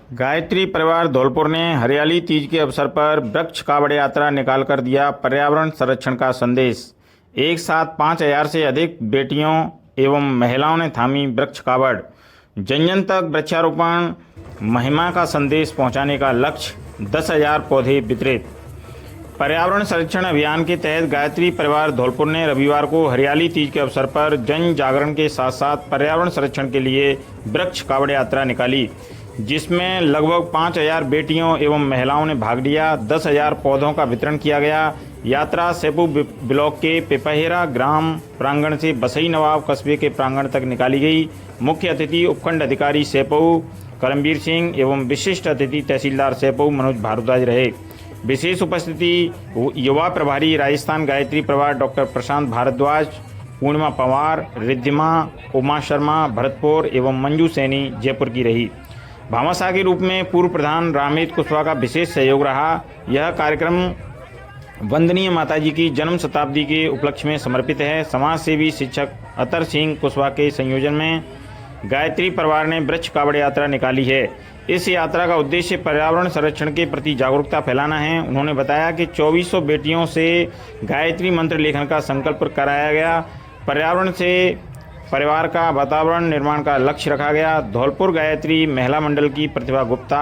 गायत्री परिवार धौलपुर ने हरियाली तीज के अवसर पर वृक्ष कावड़ यात्रा निकालकर दिया पर्यावरण संरक्षण का संदेश। एक साथ 5,000 से अधिक बेटियों एवं महिलाओं ने थामी वृक्ष कावड़। जन जन तक वृक्षारोपण महिमा का संदेश पहुंचाने का लक्ष्य, 10,000 पौधे वितरित। पर्यावरण संरक्षण अभियान के तहत गायत्री परिवार धौलपुर ने रविवार को हरियाली तीज के अवसर पर जन जागरण के साथ साथ पर्यावरण संरक्षण के लिए वृक्ष कावड़ यात्रा निकाली, जिसमें लगभग 5,000 बेटियों एवं महिलाओं ने भाग लिया। 10,000 पौधों का वितरण किया गया। यात्रा सेपू ब्लॉक के पिपहेरा ग्राम प्रांगण से बसई नवाब कस्बे के प्रांगण तक निकाली गई। मुख्य अतिथि उपखंड अधिकारी सेपू करमबीर सिंह एवं विशिष्ट अतिथि तहसीलदार सेपू मनोज भारद्वाज रहे। विशेष उपस्थिति युवा प्रभारी राजस्थान गायत्री परिवार डॉक्टर प्रशांत भारद्वाज, पूर्णिमा पवार, रिद्धिमा, उमा शर्मा भरतपुर एवं मंजू सैनी जयपुर की रही। भामाशाह के रूप में पूर्व प्रधान रामेद कुशवाहा का विशेष सहयोग रहा। यह कार्यक्रम वंदनीय माताजी की जन्म शताब्दी के उपलक्ष्य में समर्पित है। समाज सेवी शिक्षक अतर सिंह कुशवाहा के संयोजन में गायत्री परिवार ने वृक्ष कावड़ यात्रा निकाली है। इस यात्रा का उद्देश्य पर्यावरण संरक्षण के प्रति जागरूकता फैलाना है। उन्होंने बताया कि 2400 बेटियों से गायत्री मंत्र लेखन का संकल्प कराया गया। पर्यावरण से परिवार का वातावरण निर्माण का लक्ष्य रखा गया। धौलपुर गायत्री महिला मंडल की प्रतिभा गुप्ता,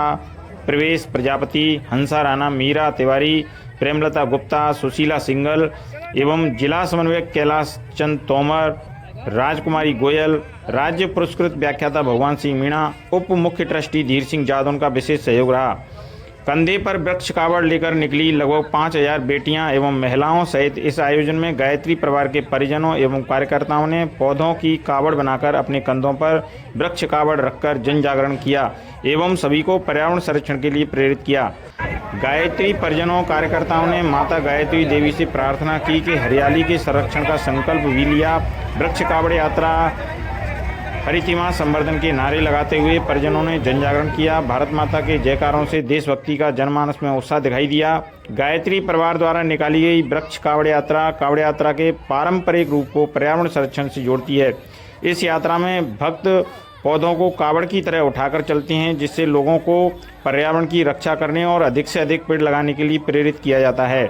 प्रवेश प्रजापति, हंसा राणा, मीरा तिवारी, प्रेमलता गुप्ता, सुशीला सिंगल एवं जिला समन्वयक कैलाश चंद तोमर, राजकुमारी गोयल, राज्य पुरस्कृत व्याख्याता भगवान सिंह मीणा, उप मुख्य ट्रस्टी धीर सिंह जादौन का विशेष सहयोग रहा। कंधे पर वृक्ष कावड़ लेकर निकली लगभग 5,000 बेटियां एवं महिलाओं सहित इस आयोजन में गायत्री परिवार के परिजनों एवं कार्यकर्ताओं ने पौधों की कावड़ बनाकर अपने कंधों पर वृक्ष कावड़ रखकर जन जागरण किया एवं सभी को पर्यावरण संरक्षण के लिए प्रेरित किया। गायत्री परिजनों कार्यकर्ताओं ने माता गायत्री देवी से प्रार्थना की कि हरियाली के संरक्षण का संकल्प भी लिया। वृक्ष कावड़ यात्रा हरितिमा संवर्धन के नारे लगाते हुए परिजनों ने जन जागरण किया। भारत माता के जयकारों से देशभक्ति का जनमानस में उत्साह दिखाई दिया। गायत्री परिवार द्वारा निकाली गई वृक्ष कावड़ यात्रा के पारंपरिक रूप को पर्यावरण संरक्षण से जोड़ती है। इस यात्रा में भक्त पौधों को कावड़ की तरह उठाकर चलते हैं, जिससे लोगों को पर्यावरण की रक्षा करने और अधिक से अधिक पेड़ लगाने के लिए प्रेरित किया जाता है।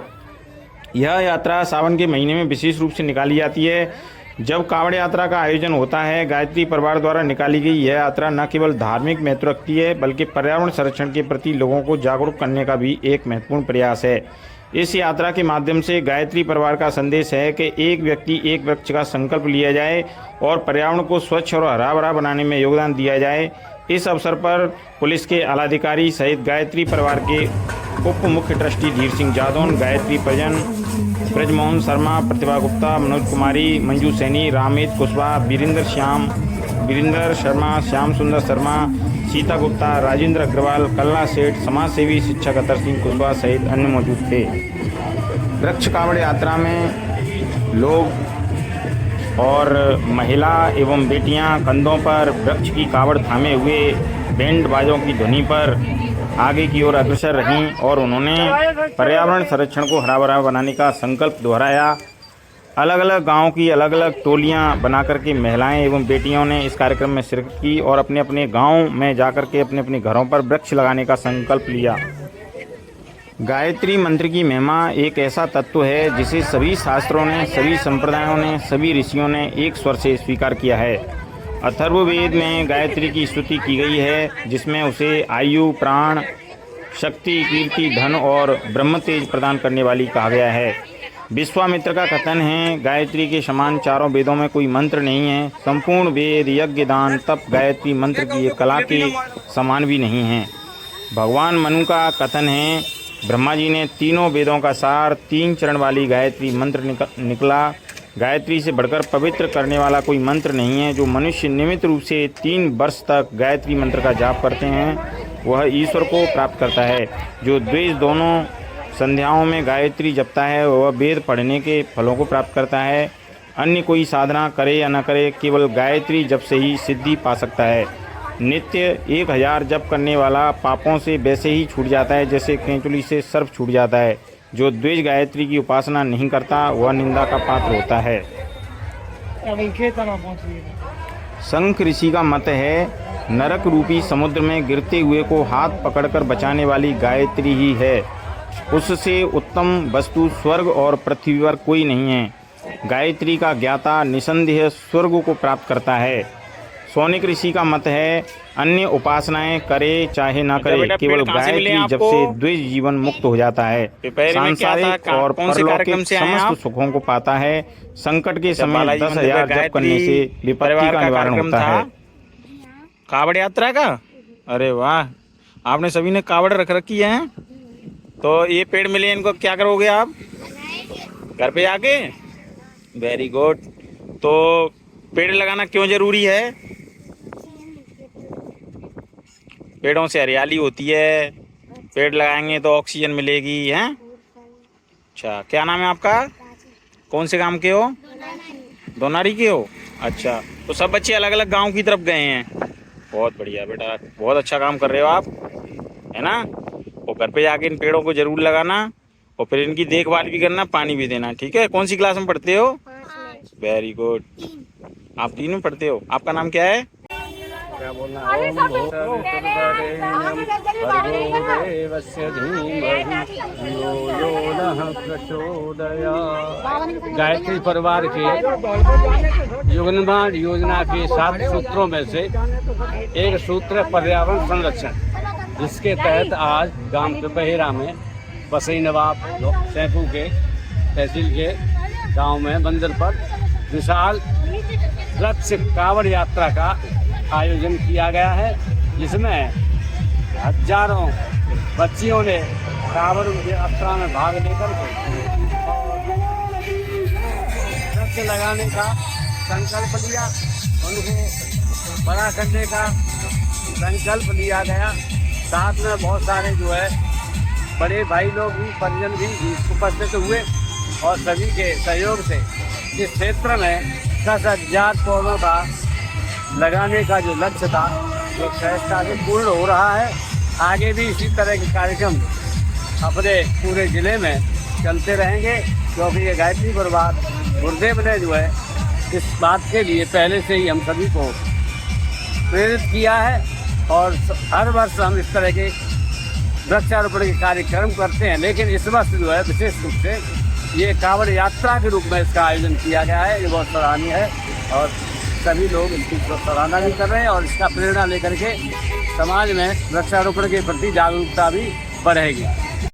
यह यात्रा सावन के महीने में विशेष रूप से निकाली जाती है, जब कावड़ यात्रा का आयोजन होता है। गायत्री परिवार द्वारा निकाली गई यह यात्रा न केवल धार्मिक महत्व रखती है, बल्कि पर्यावरण संरक्षण के प्रति लोगों को जागरूक करने का भी एक महत्वपूर्ण प्रयास है। इस यात्रा के माध्यम से गायत्री परिवार का संदेश है कि एक व्यक्ति एक वृक्ष का संकल्प लिया जाए और पर्यावरण को स्वच्छ और हरा भरा बनाने में योगदान दिया जाए। इस अवसर पर पुलिस के आलाधिकारी सहित गायत्री परिवार के उप मुख्य ट्रस्टी धीर सिंह जादौन, गायत्री परिजन ब्रजमोहन शर्मा, प्रतिभा गुप्ता, मनोज कुमारी, मंजू सैनी, रामेद कुशवाहा, वीरेंद्र शर्मा, श्याम सुंदर शर्मा, सीता गुप्ता, राजेंद्र अग्रवाल, कल्ला सेठ, समाज सेवी शिक्षक अतर सिंह कुशवाहा सहित अन्य मौजूद थे। वृक्ष कावड़ यात्रा में लोग और महिला एवं बेटियां कंधों पर वृक्ष की कावड़ थामे हुए बैंड बाजों की ध्वनि पर आगे की ओर अग्रसर रहीं और उन्होंने पर्यावरण संरक्षण को हरा भरा बनाने का संकल्प दोहराया। अलग अलग गांवों की अलग अलग टोलियां बनाकर के महिलाएं एवं बेटियों ने इस कार्यक्रम में शिरकत की और अपने अपने गांव में जाकर के अपने अपने घरों पर वृक्ष लगाने का संकल्प लिया। गायत्री मंत्र की महिमा एक ऐसा तत्व है जिसे सभी शास्त्रों ने, सभी संप्रदायों ने, सभी ऋषियों ने एक स्वर से स्वीकार किया है। अथर्ववेद में गायत्री की स्तुति की गई है, जिसमें उसे आयु, प्राण, शक्ति, कीर्ति, धन और ब्रह्म तेज प्रदान करने वाली कहा गया है। विश्वामित्र का कथन है, गायत्री के समान चारों वेदों में कोई मंत्र नहीं है। संपूर्ण वेद, यज्ञ, दान, तप गायत्री मंत्र की कला के समान भी नहीं है। भगवान मनु का कथन है, ब्रह्मा जी ने तीनों वेदों का सार 3 चरण वाली गायत्री मंत्र निकला। गायत्री से बढ़कर पवित्र करने वाला कोई मंत्र नहीं है। जो मनुष्य नियमित रूप से 3 वर्ष तक गायत्री मंत्र का जाप करते हैं वह ईश्वर को प्राप्त करता है। जो द्वेष दोनों संध्याओं में गायत्री जपता है वह वेद पढ़ने के फलों को प्राप्त करता है। अन्य कोई साधना करे या न करे, केवल गायत्री जप से ही सिद्धि पा सकता है। नित्य 1000 जप करने वाला पापों से वैसे ही छूट जाता है जैसे केंचुली से सर्प छूट जाता है। जो द्वेष गायत्री की उपासना नहीं करता वह निंदा का पात्र होता है। शंख ऋषि का मत है, नरक रूपी समुद्र में गिरते हुए को हाथ पकड़कर बचाने वाली गायत्री ही है। उससे उत्तम वस्तु स्वर्ग और पृथ्वी पर कोई नहीं है। गायत्री का ज्ञाता निसंदेह स्वर्ग को प्राप्त करता है। सौनिक ऋषि का मत है, अन्य उपासनाएं करे चाहे ना करे, केवल गायत्री जप से द्वेष जीवन मुक्त हो जाता है। सांसारिक और परलौकिक समस्त सुखों को पाता है। संकट के समय 10,000 जप करने से विपत्ति का निवारण होता है। कावड़ यात्रा का, अरे वाह, आपने सभी ने कावड़ रख रखी है। तो ये पेड़ मिले, इनको क्या करोगे आप? घर पे आके? Very good. तो पेड़ लगाना क्यों जरूरी है? पेड़ों से हरियाली होती है, पेड़ लगाएंगे तो ऑक्सीजन मिलेगी, हैं? अच्छा, क्या नाम है आपका? कौन से गांव के हो? दोनारी के हो? अच्छा, तो सब बच्चे अलग अलग गांव की तरफ गए हैं। बहुत बढ़िया बेटा, बहुत अच्छा काम कर रहे हो आप, है ना? और घर पे जाके इन पेड़ों को जरूर लगाना और फिर इनकी देखभाल भी करना, पानी भी देना, ठीक है? कौन सी क्लास में पढ़ते हो? वेरी गुड, आप 3 में पढ़ते हो। आपका नाम क्या है? क्या बोलना? गायत्री परिवार के युगनवान योजना के 7 सूत्रों में से एक सूत्र है पर्यावरण संरक्षण, जिसके तहत आज गांव पिपहिरा में बसई नवाब सैफू के तहसील के गांव में मंदिर पर विशाल वृक्ष कावड़ यात्रा का आयोजन किया गया है, जिसमें हजारों बच्चियों ने कावड़ यात्रा में भाग लेकर वृक्ष लगाने का संकल्प लिया, उनको बड़ा करने का संकल्प लिया गया। साथ में बहुत सारे जो है बड़े भाई लोग भी, परिजन भी उपस्थित हुए और सभी के सहयोग से इस क्षेत्र में 10,000 पौधों का लगाने का जो लक्ष्य था वो सहजता से पूर्ण हो रहा है। आगे भी इसी तरह के कार्यक्रम अपने पूरे ज़िले में चलते रहेंगे, क्योंकि ये गायत्री परिवार गुरुदेव ने जो है इस बात के लिए पहले से ही हम सभी को प्रेरित किया है और हर वर्ष हम इस तरह के वृक्षारोपण के कार्यक्रम करते हैं। लेकिन इस वर्ष जो है विशेष रूप से ये कावड़ यात्रा के रूप में इसका आयोजन किया गया है। ये बहुत सराहनीय है और सभी लोग इसकी सराहना भी कर रहे हैं और इसका प्रेरणा लेकर के समाज में वृक्षारोपण के प्रति जागरूकता भी बढ़ेगी।